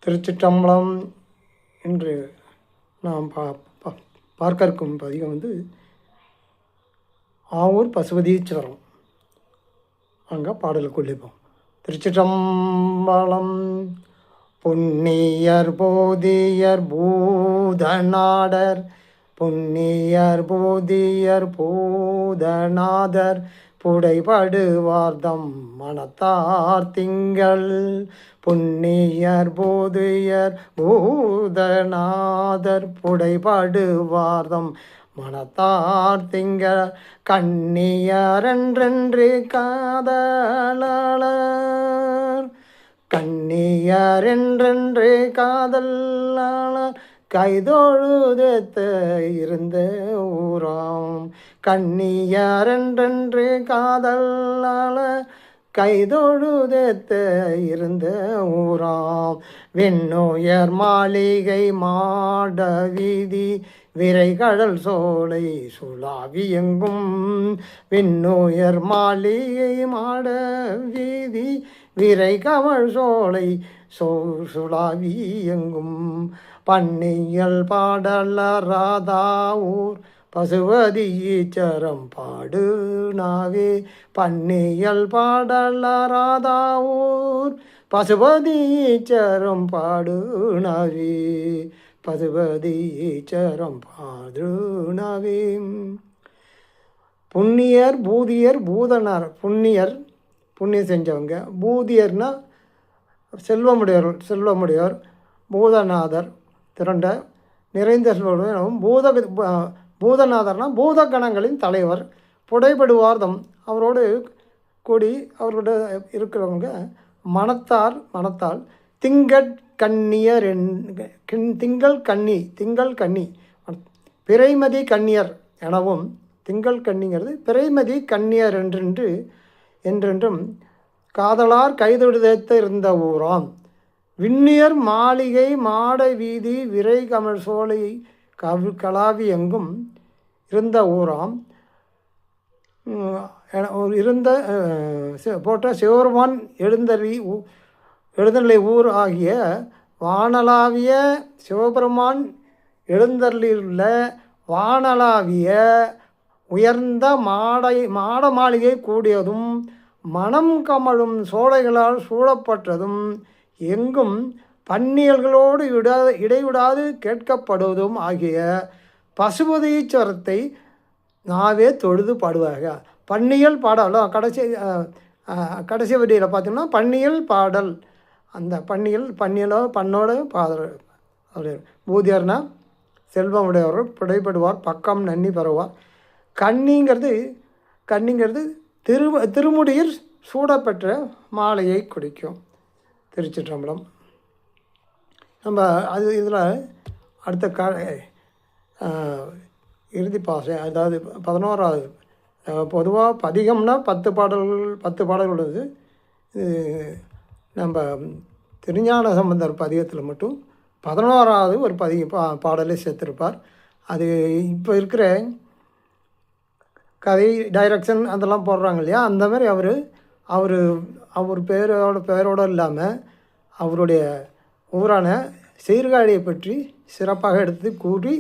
திருச்சிற்றம்பலம் என்று நாம் பார்க்க இருக்கும் பதிகம் ஆவூர் பசுபதீஸ்வரம். அங்கே பாடலுக்குள்ளிப்போம். திருச்சிற்றம்பலம். புண்ணியர் போதியர் பூதநாடர், புண்ணியர் போதியர் பூதநாதர், புடைபடுவார்தம் மனத்தார் திங்கள். புண்ணியர் போதியர் பூதநாதர், புடைபடுவார்தம் மனத்தார் திங்கள். கண்ணியரென்றென்று காதலாளர், கண்ணியரென்றென்று காதலாளர், கைதொழுதேத்த இருந்த ஊராம். கண்ணியரென்றென்று காதலாளர், கைதொழுதேத்த இருந்த ஊராம். விண்ணுயர் மாளிகை மாட வீதி, விரைகடல் சோலை சுழாவி எங்கும். விண்ணுயர் மாளிகை மாட வீதி, விரைகவள் சோலை சுழாவி எங்கும். பன்னியல் பாடலராதாவூர் பசுபதீச்சரம் பாடு நாவே. பன்னியல் பாடலராதாவூர் பசுபதீச்சரம் பாடு நாவே. பசுபதீச்சரம் பாடு நாவே. புண்ணியர் பூதியர் பூதனார். புண்ணியர் புண்ணியம் செஞ்சவங்க. பூதியர்னா செல்வமுடையவர், செல்வமுடையவர். பூதநாதர் திரண்ட நிறைந்த செல்வம். பூதநாதர்னா பூதகணங்களின் தலைவர். புடைபடுவார்தம் அவரோடு கூடி அவரோட இருக்கிறவங்க மனத்தார், மனத்தால். திங்கட்கண்ணியர், திங்கள் கன்னி, திங்கள் கன்னி பிறைமதி கன்னியர் எனவும். திங்கள் கன்னிங்கிறது பிறைமதி கன்னியர் என்றென்றும் காதலார் கைதொழுதேத்த இருந்த ஊராம். விண்ணியர் மாளிகை மாட வீதி, விரை கமல் சோலை கலாவி எங்கும் இருந்த ஊராம். இருந்த போட்ட சிவபெருமான் எழுந்தருளி ஊர் ஆகிய வானளாவிய சிவபெருமான் எழுந்தருளியுள்ள வானளாவிய உயர்ந்த மாட மாளிகை கூடியதும், மனம் கமழும் சோலைகளால் சூழப்பட்டதும், எங்கும் பன்னியல்களோடு இடைவிடாது கேட்கப்படுவதும் ஆகிய பசுபதீஸ்வரத்தை நாவே தொழுது பாடுவாங்க. பன்னியல் பாடல் கடைசி வரியில் பார்த்தோம்னா பன்னியல் பாடல். அந்த பண்ணோட பாடல். பூதியர்னா செல்வமுடையவர், புடைபடுவார், பக்கம் நன்னி பெறுவார். கன்னிங்கிறது திருமுடியில் சூடப்பெற்ற மாலையை குறிக்கும். திருச்சிற்றம்பலம். நம்ம இதில் அடுத்த இறுதி பாசை, அதாவது 11வது. பொதுவாக பதிகம்னா 10 பாடல்கள் உள்ளது. இது நம்ம திருஞான சம்பந்தர் பதிகத்தில் மட்டும் 11வது ஒரு பாடலை சேர்த்துருப்பார். அது இப்போ இருக்கிற கதை டைரக்ஷன் அதெல்லாம் போடுறாங்க இல்லையா, அந்த மாதிரி அவர் பெயரோடு இல்லாமல் அவருடைய ஊரான சீர்காழியை பற்றி சிறப்பாக எடுத்து கூறி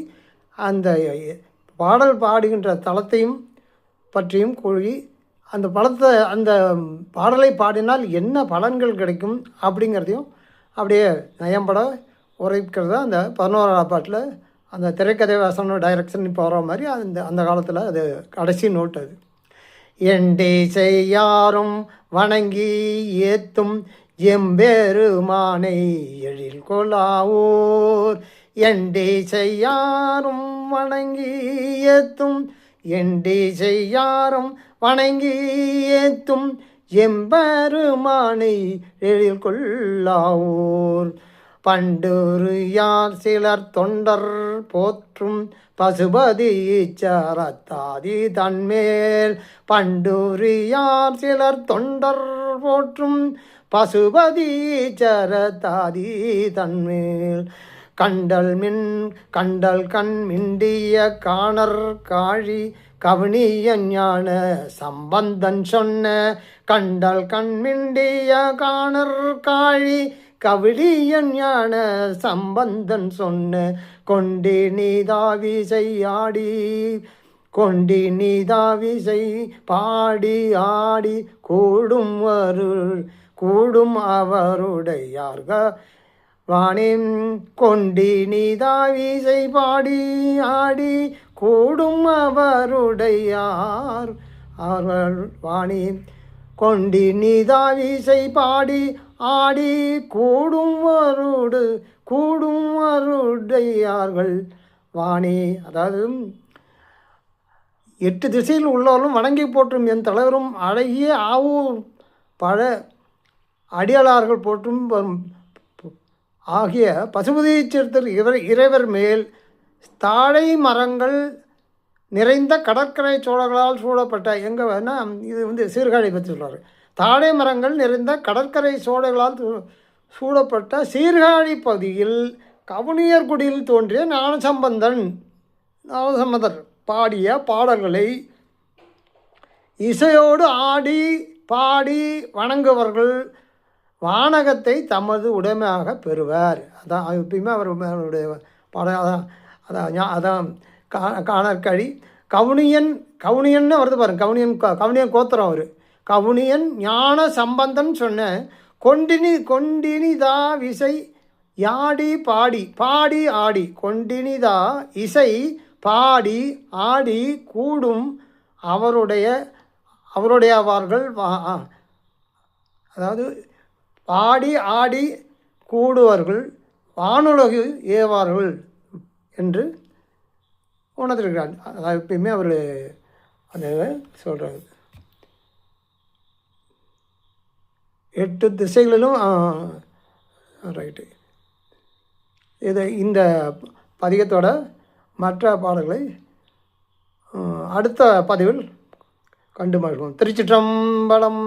அந்த பாடல் பாடுகின்ற தலத்தையும் பற்றியும் கூறி அந்த பாடலை பாடினால் என்ன பலன்கள் கிடைக்கும் அப்படிங்கிறதையும் அப்படியே நயம்பட உரைக்கிறதா அந்த 11வது பாட்டில் அந்த திரைக்கதை வசனம் டைரக்ஷன் போகிற மாதிரி அந்த காலத்தில் அது கடைசி நோட்டு. அது எண்டே செய்யாரும் வணங்கி ஏத்தும் எம்பெருமானை எழில் கொள்ளாவூர். எண்டே செய்யாரும் வணங்கி ஏத்தும், எண்டே செய்யாரும் வணங்கி ஏத்தும் எம்பெருமானை எழில் கொள்ளாவூர். பண்டொரு யார் சிலர் தொண்டர் போற்றும் பசுபதீச்சரத்தாதி தன்மேல். பண்டொரு யார் சிலர் தொண்டர் போற்றும் பசுபதீச்சரத்தாதி தன்மேல். கண்டல் கண் மிண்டிய காணர் காழி கவனிய ஞான சம்பந்தன் சொன்ன. கண்டல் கண் மிண்டிய காணர் காழி கவிழியன் ஞான சம்பந்தன் சொன்ன கொண்டி நீதாவிசையாடி கொண்டி நீதாவிசை பாடி ஆடி கூடும் அவருடையார்கள் வாணிம் கொண்டி நீதாவிசை பாடி ஆடி கூடும் அவருடையார் அவர்கள் வாணி கொண்டி நீதாவிசை பாடி ஆடி கூடும் வருடையார்கள் வாணி. அதாவது 8 திசையில் உள்ளவர்களும் வணங்கி போற்றும் என் தலைவரும் அழகிய ஆவூர் பழ அடியாளர்கள் போற்றும் ஆகிய பசுபதியைச் சேர்த்தல் இறைவர் மேல் தாழை மரங்கள் நிறைந்த கடற்கரை சோழர்களால் சூழப்பட்ட எங்கே வேணால் இது சீர்காழி பற்றி சொல்கிறார். தாழை மரங்கள் நிறைந்த கடற்கரை சோழர்களால் சூழப்பட்ட சீர்காழி பகுதியில் கவுனியர்குடியில் தோன்றிய ஞானசம்பந்தர் பாடிய பாடல்களை இசையோடு ஆடி பாடி வணங்குவர்கள் வானகத்தை தமது உடைமையாக பெறுவார். அதான் எப்பயுமே அவருடைய பாடல் அதான் காணற்கழி கவுனியன்னு வருது பாருங்க. கவுனியன் கோத்திரம் அவர். கவுனியன் ஞான சம்பந்தன் சொன்ன கொண்டினிதா விசை யாடி பாடி ஆடி கொண்டினிதா இசை பாடி ஆடி கூடும் அவருடையவார்கள். அதாவது பாடி ஆடி கூடுவார்கள் வானுலகு ஏவார்கள் என்று உணர்ந்திருக்கிறார். அதாவது எப்பயுமே அவர் அந்த சொல்கிறார். 8 திசைகளிலும் ரைட்டு. இந்த பதிகத்தோட மற்ற பாடல்களை அடுத்த பதிவில் கண்டு மகிழ்வோம். திருச்சிற்றம்பலம்.